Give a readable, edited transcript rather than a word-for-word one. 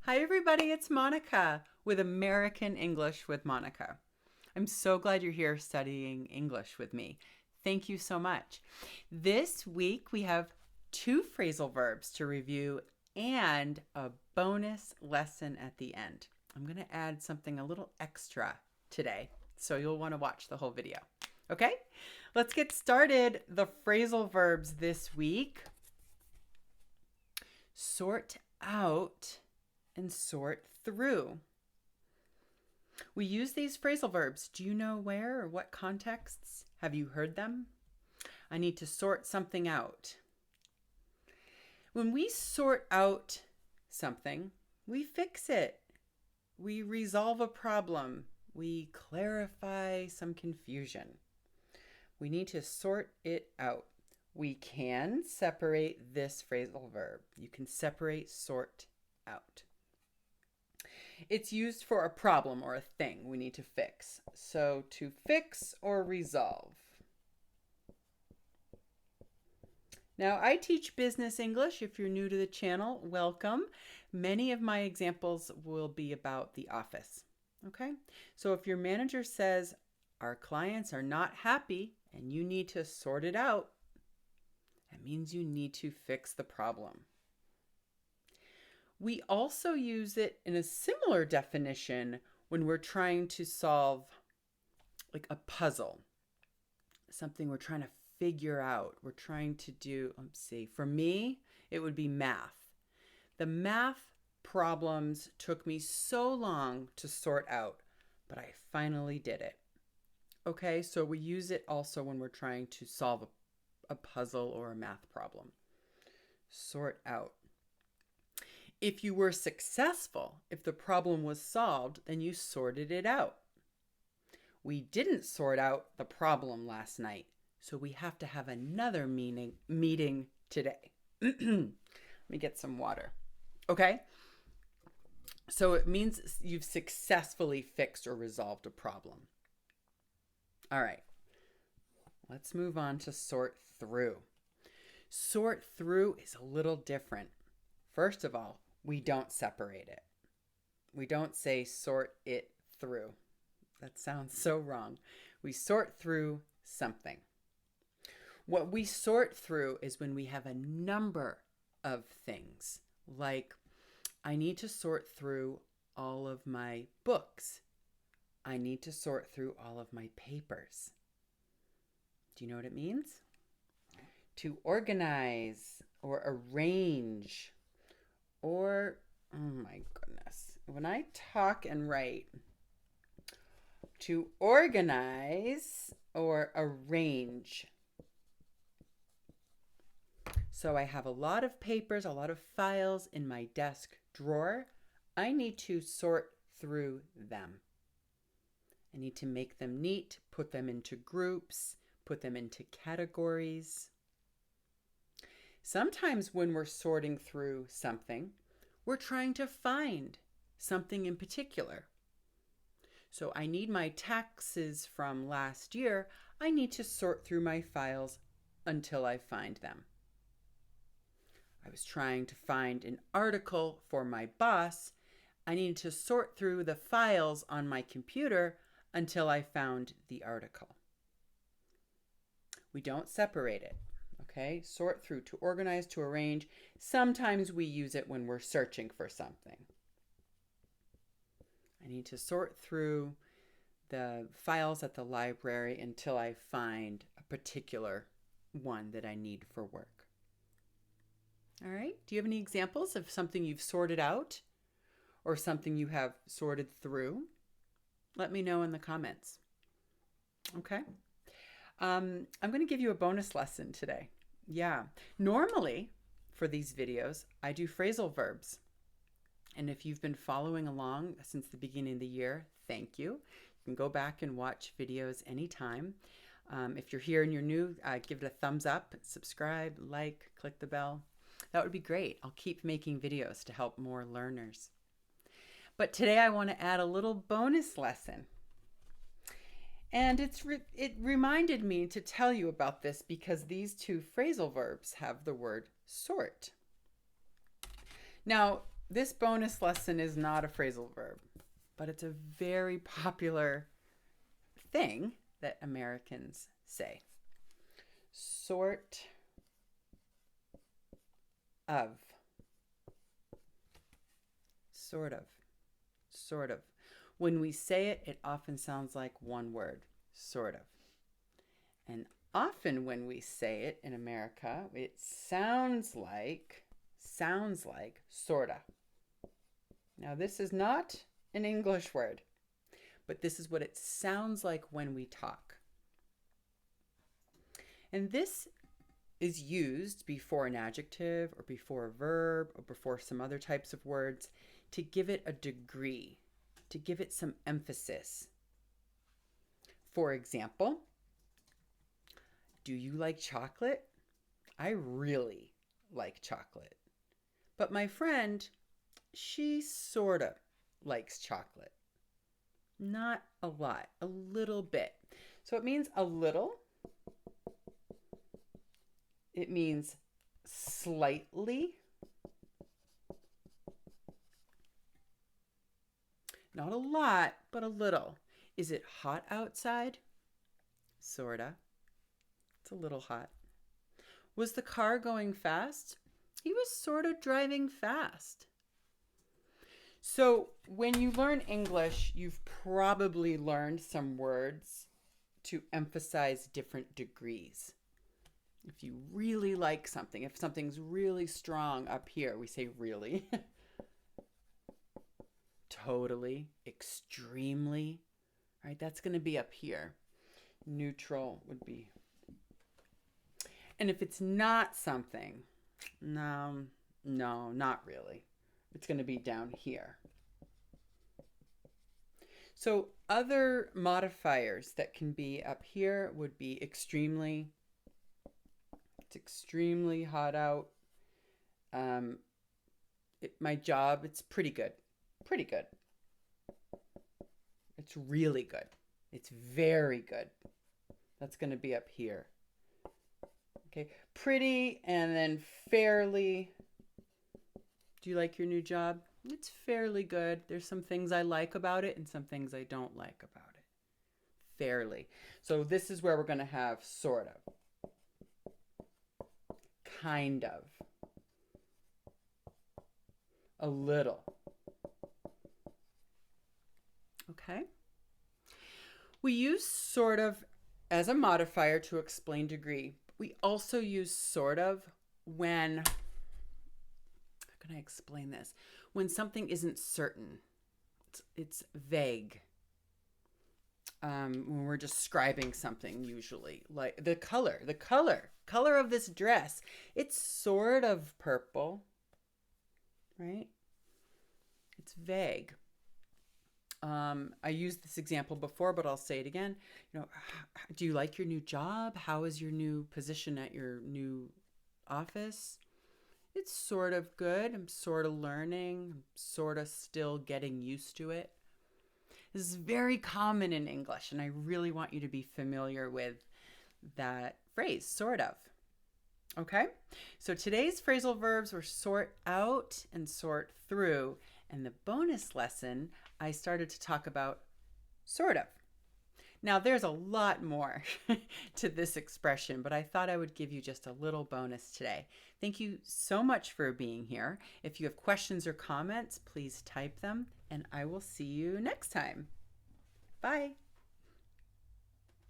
Hi everybody, it's Monica with American English with Monica. I'm so glad you're here studying English with me. Thank you so much. This week we have two phrasal verbs to review and a bonus lesson at the end. I'm going to add something a little extra today, so you'll want to watch the whole video. Okay, let's get started. The phrasal verbs this week: sort out and sort through. We use these phrasal verbs. Do you know where or what contexts? Have you heard them? I need to sort something out. When we sort out something, we fix it. We resolve a problem. We clarify some confusion. We need to sort it out. We can separate this phrasal verb. You can separate sort out. It's used for a problem or a thing we need to fix. So to fix or resolve. Now, I teach business English. If you're new to the channel, welcome. Many of my examples will be about the office. Okay? So if your manager says our clients are not happy and you need to sort it out, that means you need to fix the problem. We also use it in a similar definition when we're trying to solve like a puzzle, something we're trying to figure out. We're trying to do, let's see, for me, it would be math. The math problems took me so long to sort out, but I finally did it. Okay, so we use it also when we're trying to solve a puzzle or a math problem. Sort out. If you were successful, if the problem was solved, then you sorted it out. We didn't sort out the problem last night, so we have to have another meeting today. Let me get some water. Okay? So it means you've successfully fixed or resolved a problem. All right. Let's move on to sort through. Sort through is a little different. First of all, we don't separate it. We don't say sort it through. That sounds so wrong. We sort through something. What we sort through is when we have a number of things, like I need to sort through all of my books. I need to sort through all of my papers. Do you know what it means? To organize or arrange. Or, oh my goodness, when I talk and write, to organize or arrange. So I have a lot of papers, a lot of files in my desk drawer. I need to sort through them. I need to make them neat, put them into groups, put them into categories. Sometimes when we're sorting through something, we're trying to find something in particular. So I need my taxes from last year. I need to sort through my files until I find them. I was trying to find an article for my boss. I needed to sort through the files on my computer until I found the article. We don't separate it. Okay, sort through, to organize, to arrange. Sometimes we use it when we're searching for something. I need to sort through the files at the library until I find a particular one that I need for work. All right, do you have any examples of something you've sorted out or something you have sorted through? Let me know in the comments. Okay. I'm going to give you a bonus lesson today. Yeah. Normally, for these videos, I do phrasal verbs. And if you've been following along since the beginning of the year, thank you. You can go back and watch videos anytime. If you're here and you're new, give it a thumbs up, subscribe, like, click the bell. That would be great. I'll keep making videos to help more learners. But today I want to add a little bonus lesson. And it reminded me to tell you about this because these two phrasal verbs have the word sort. Now, this bonus lesson is not a phrasal verb, but it's a very popular thing that Americans say. Sort of. Sort of. Sort of. When we say it, it often sounds like one word, sort of. And often when we say it in America, it sounds like sorta. Now, this is not an English word, but this is what it sounds like when we talk. And this is used before an adjective or before a verb or before some other types of words to give it a degree, to give it some emphasis. For example, do you like chocolate? I really like chocolate. But my friend, she sort of likes chocolate. Not a lot, a little bit. So it means a little. It means slightly. Not a lot, but a little. Is it hot outside? Sorta. It's a little hot. Was the car going fast? He was sort of driving fast. So when you learn English, you've probably learned some words to emphasize different degrees. If you really like something, if something's really strong up here, we say really. Totally, extremely, right? That's going to be up here. Neutral would be. And if it's not something, no, not really. It's going to be down here. So other modifiers that can be up here would be extremely. It's extremely hot out. My job, it's pretty good. Pretty good. It's really good. It's very good. That's going to be up here. Okay, pretty and then fairly. Do you like your new job? It's fairly good. There's some things I like about it and some things I don't like about it. Fairly. So this is where we're going to have sort of. Kind of. A little. Okay. We use sort of as a modifier to explain degree. We also use sort of when, how can I explain this? When something isn't certain, it's vague. When we're describing something usually, like the color of this dress, it's sort of purple, right? It's vague. I used this example before, but I'll say it again. Do you like your new job? How is your new position at your new office? It's sort of good. I'm sort of learning. I'm sort of still getting used to it. This is very common in English, and I really want you to be familiar with that phrase, sort of. Okay? So today's phrasal verbs were sort out and sort through. And the bonus lesson, I started to talk about sort of. Now, there's a lot more to this expression, but I thought I would give you just a little bonus today. Thank you so much for being here. If you have questions or comments, please type them, and I will see you next time. Bye.